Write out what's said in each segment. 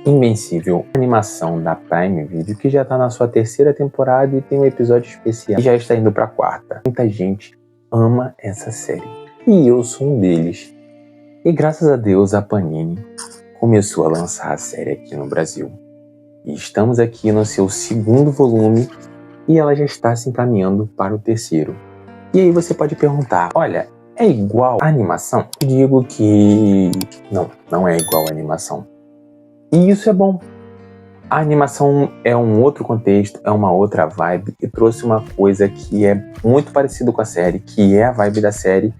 Invencível, animação da Prime Video, que já tá na sua 3ª temporada e tem um episódio especial e já está indo pra 4ª. Muita gente ama essa série e eu sou um deles. E graças a Deus a Panini começou a lançar a série aqui no Brasil. E estamos aqui no seu 2º volume e ela já está se encaminhando para o 3º. E aí você pode perguntar, olha, é igual a animação? Eu digo que não é igual a animação. E isso é bom. A animação é um outro contexto, é uma outra vibe e trouxe uma coisa que é muito parecido com a série, que é a vibe da série,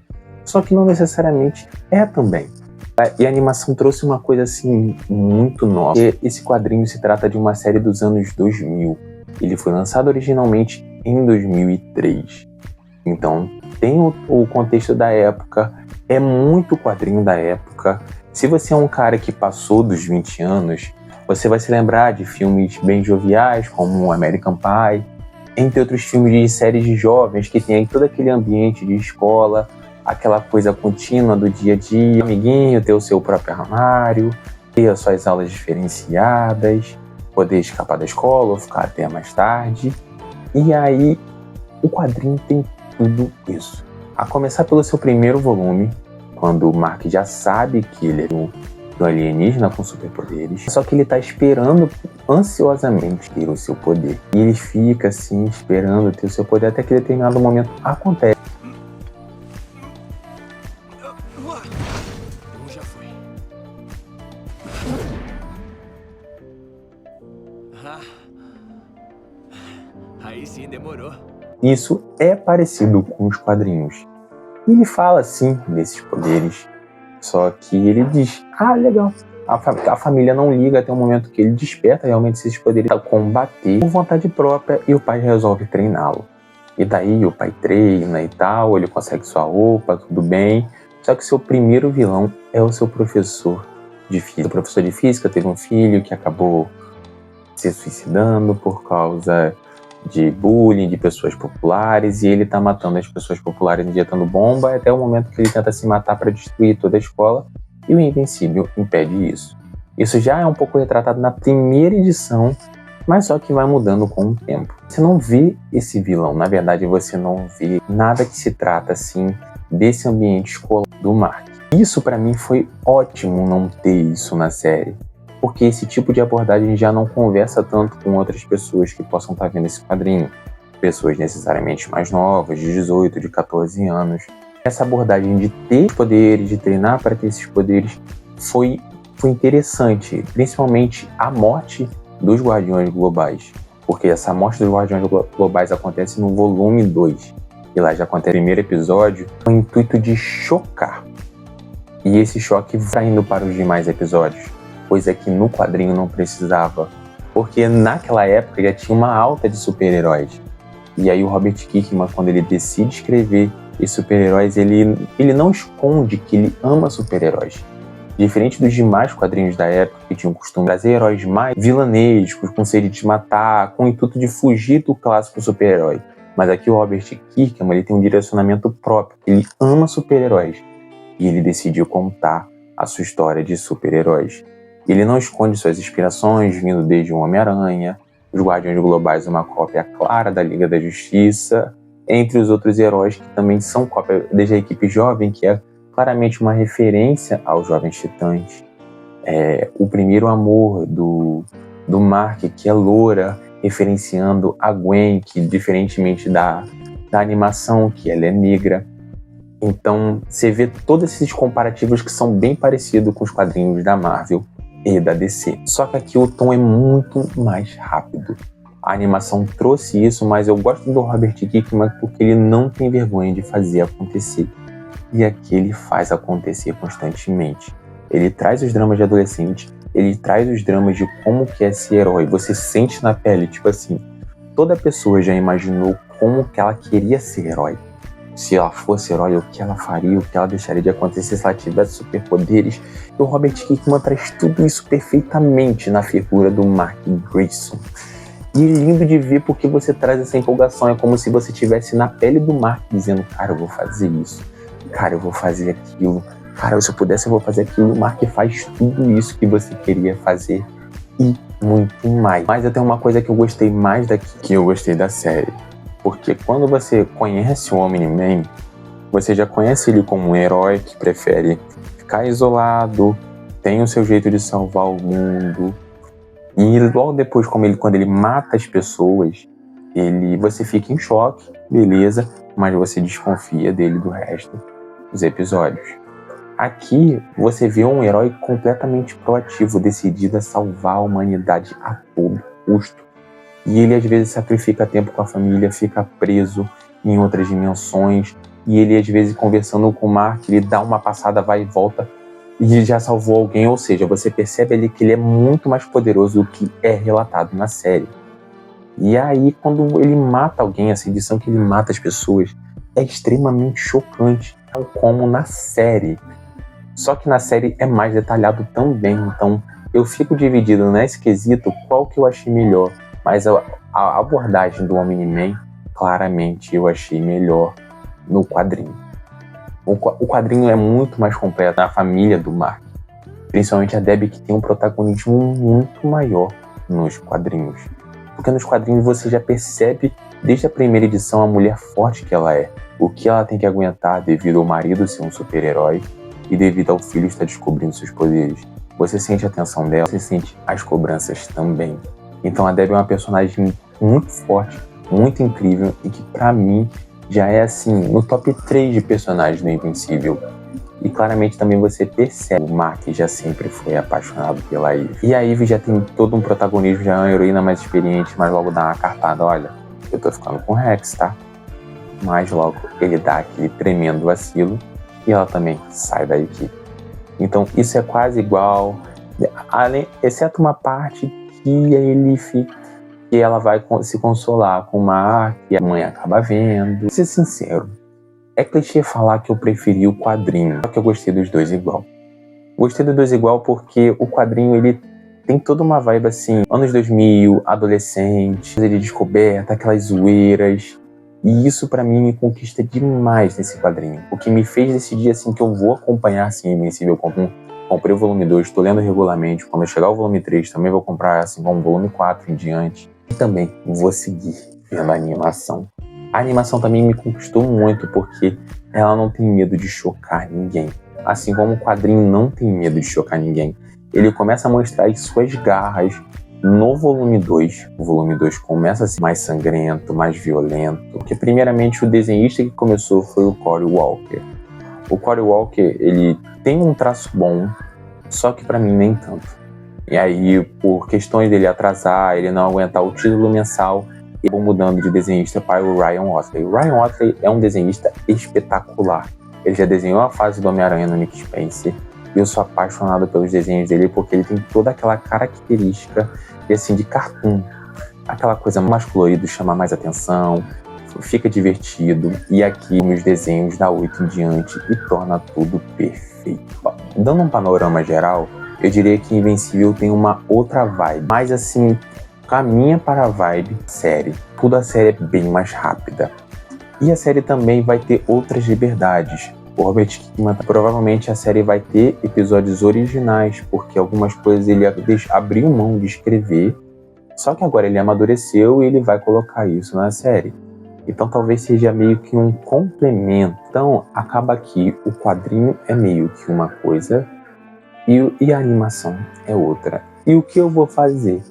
só que não necessariamente é também. E a animação trouxe uma coisa assim muito nova. Esse quadrinho se trata de uma série dos anos 2000. Ele foi lançado originalmente em 2003. Então tem o contexto da época, é muito quadrinho da época. Se você é um cara que passou dos 20 anos, você vai se lembrar de filmes bem joviais, como American Pie, entre outros filmes de séries de jovens que tem todo aquele ambiente de escola, aquela coisa contínua do dia a dia, amiguinho, ter o seu próprio armário, ter as suas aulas diferenciadas, poder escapar da escola ou ficar até mais tarde. E aí, o quadrinho tem tudo isso. A começar pelo seu primeiro volume, quando o Mark já sabe que ele é um alienígena com superpoderes, só que ele tá esperando ansiosamente ter o seu poder. E ele fica assim, esperando ter o seu poder, até que em determinado momento acontece. Já foi. Aí sim, demorou. Isso é parecido com os quadrinhos. E ele fala sim desses poderes, só que ele diz, legal. A família não liga até o momento que ele desperta realmente esses poderes para combater por vontade própria e o pai resolve treiná-lo. E daí o pai treina e tal, ele consegue sua roupa, tudo bem. Só que seu primeiro vilão é o seu professor de física. O professor de física teve um filho que acabou se suicidando por causa de bullying, de pessoas populares, e ele tá matando as pessoas populares injetando bomba até o momento que ele tenta se matar para destruir toda a escola, e o Invencível impede isso. Isso já é um pouco retratado na primeira edição, mas só que vai mudando com o tempo. Você não vê esse vilão, na verdade você não vê nada que se trata assim desse ambiente escolar do Mark. Isso para mim foi ótimo não ter isso na série, porque esse tipo de abordagem já não conversa tanto com outras pessoas que possam estar vendo esse quadrinho. Pessoas necessariamente mais novas, de 18, de 14 anos. Essa abordagem de ter poderes, de treinar para ter esses poderes, foi interessante. Principalmente a morte dos Guardiões Globais. Porque essa morte dos Guardiões Globais acontece no volume 2. E lá já acontece no primeiro episódio, com o intuito de chocar. E esse choque vai indo para os demais episódios. Coisa que no quadrinho não precisava, porque naquela época já tinha uma alta de super-heróis. E aí o Robert Kirkman, quando ele decide escrever esses super-heróis, ele não esconde que ele ama super-heróis. Diferente dos demais quadrinhos da época, que tinham o costume de trazer heróis mais vilanescos, com sede de matar, com o intuito de fugir do clássico super-herói. Mas aqui o Robert Kirkman, ele tem um direcionamento próprio, ele ama super-heróis. E ele decidiu contar a sua história de super-heróis. Ele não esconde suas inspirações, vindo desde o Homem-Aranha, os Guardiões Globais, uma cópia clara da Liga da Justiça, entre os outros heróis que também são cópia desde a equipe jovem, que é claramente uma referência aos Jovens Titãs. O primeiro amor do Mark, que é loura, referenciando a Gwen, que diferentemente da animação, que ela é negra. Então você vê todos esses comparativos que são bem parecidos com os quadrinhos da Marvel e da DC. Só que aqui o tom é muito mais rápido. A animação trouxe isso, mas eu gosto do Robert Kirkman porque ele não tem vergonha de fazer acontecer. E aqui ele faz acontecer constantemente. Ele traz os dramas de adolescente, ele traz os dramas de como que é ser herói. Você sente na pele, tipo assim, toda pessoa já imaginou como que ela queria ser herói. Se ela fosse herói, o que ela faria, o que ela deixaria de acontecer se ela tivesse superpoderes. E o Robert Kirkman traz tudo isso perfeitamente na figura do Mark Grayson. E é lindo de ver porque você traz essa empolgação. É como se você estivesse na pele do Mark dizendo, cara, eu vou fazer isso. Cara, eu vou fazer aquilo. Cara, se eu pudesse, eu vou fazer aquilo. O Mark faz tudo isso que você queria fazer e muito mais. Mas eu tenho uma coisa que eu gostei mais que eu gostei da série. Porque quando você conhece o Omni-Man, você já conhece ele como um herói que prefere ficar isolado, tem o seu jeito de salvar o mundo. E logo depois, quando ele mata as pessoas, você fica em choque, beleza, mas você desconfia dele do resto dos episódios. Aqui você vê um herói completamente proativo, decidido a salvar a humanidade a todo custo. E ele às vezes sacrifica tempo com a família, fica preso em outras dimensões. E ele às vezes conversando com o Mark, ele dá uma passada, vai e volta, e já salvou alguém. Ou seja, você percebe ali que ele é muito mais poderoso do que é relatado na série. E aí quando ele mata alguém, essa edição que ele mata as pessoas, é extremamente chocante, tal como na série. Só que na série é mais detalhado também, então eu fico dividido nesse quesito qual que eu achei melhor. Mas a abordagem do Omni-Man, claramente eu achei melhor no quadrinho. O quadrinho é muito mais completo, a família do Mark, principalmente a Debbie, que tem um protagonismo muito maior nos quadrinhos. Porque nos quadrinhos você já percebe, desde a primeira edição, a mulher forte que ela é, o que ela tem que aguentar devido ao marido ser um super-herói e devido ao filho estar descobrindo seus poderes. Você sente a tensão dela, você sente as cobranças também. Então a Debbie é uma personagem muito forte, muito incrível e que pra mim já é assim, no top 3 de personagens do Invencível. E claramente também você percebe o Mark já sempre foi apaixonado pela Eve. E a Eve já tem todo um protagonismo, já é uma heroína mais experiente, mas logo dá uma cartada, olha, eu tô ficando com o Rex, tá? Mas logo ele dá aquele tremendo vacilo e ela também sai da equipe. Então isso é quase igual, exceto uma parte que ela vai se consolar com o Mark e a mãe acaba vendo. Vou ser sincero, é clichê falar que eu preferi o quadrinho, só que eu gostei dos dois igual. Gostei dos dois igual porque o quadrinho ele tem toda uma vibe assim, anos 2000, adolescente, de descoberta, aquelas zoeiras. E isso pra mim me conquista demais nesse quadrinho. O que me fez decidir assim que eu vou acompanhar assim Invencível. Comprei o volume 2, estou lendo regularmente. Quando eu chegar o volume 3 também vou comprar assim como o volume 4 em diante. E também vou seguir vendo a animação. A animação também me conquistou muito porque ela não tem medo de chocar ninguém. Assim como o quadrinho não tem medo de chocar ninguém. Ele começa a mostrar as suas garras no volume 2. O volume 2 começa a ser mais sangrento, mais violento. Porque primeiramente o desenhista que começou foi o Cory Walker. O Cory Walker, ele tem um traço bom, só que pra mim nem tanto. E aí, por questões dele atrasar, ele não aguentar o título mensal, eu vou mudando de desenhista para o Ryan Ottley. O Ryan Ottley é um desenhista espetacular. Ele já desenhou a fase do Homem-Aranha no Nick Spencer. E eu sou apaixonado pelos desenhos dele porque ele tem toda aquela característica assim, de cartoon. Aquela coisa mais colorida, chama mais atenção, fica divertido. E aqui meus desenhos dá 8 em diante e torna tudo perfeito. Dando um panorama geral, eu diria que Invencível tem uma outra vibe. Mas assim, caminha para a vibe série. Tudo a série é bem mais rápida. E a série também vai ter outras liberdades. O Robert Kirkman, provavelmente a série vai ter episódios originais, porque algumas coisas ele abriu mão de escrever, só que agora ele amadureceu e ele vai colocar isso na série. Então talvez seja meio que um complemento. Então acaba que o quadrinho é meio que uma coisa e a animação é outra. E o que eu vou fazer?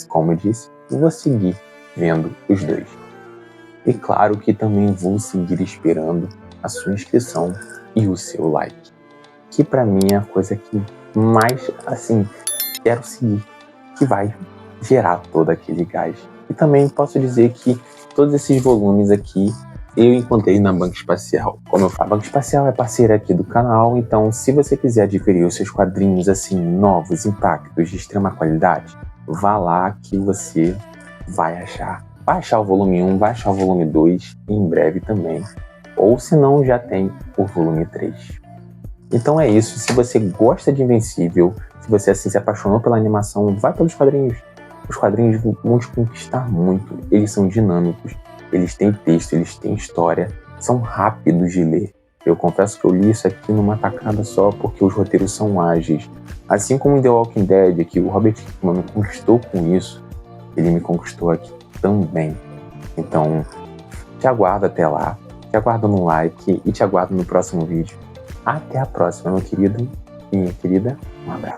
Como eu disse, vou seguir vendo os dois. E claro que também vou seguir esperando a sua inscrição e o seu like. Que pra mim é a coisa que mais, assim, quero seguir. Que vai gerar todo aquele gás. E também posso dizer que todos esses volumes aqui eu encontrei na Banca Espacial. Como a Banca Espacial é parceira aqui do canal, então se você quiser adquirir os seus quadrinhos assim, novos, impactos, de extrema qualidade, vá lá que você vai achar. Vai achar o volume 1, vai achar o volume 2 e em breve também. Ou se não, já tem o volume 3. Então é isso. Se você gosta de Invencível, se você assim se apaixonou pela animação, vai pelos quadrinhos. Os quadrinhos vão te conquistar muito. Eles são dinâmicos, eles têm texto, eles têm história, são rápidos de ler. Eu confesso que eu li isso aqui numa tacada só porque os roteiros são ágeis. Assim como em The Walking Dead, que o Robert Kirkman me conquistou com isso, ele me conquistou aqui também. Então, te aguardo até lá, te aguardo no like e te aguardo no próximo vídeo. Até a próxima, meu querido e minha querida. Um abraço.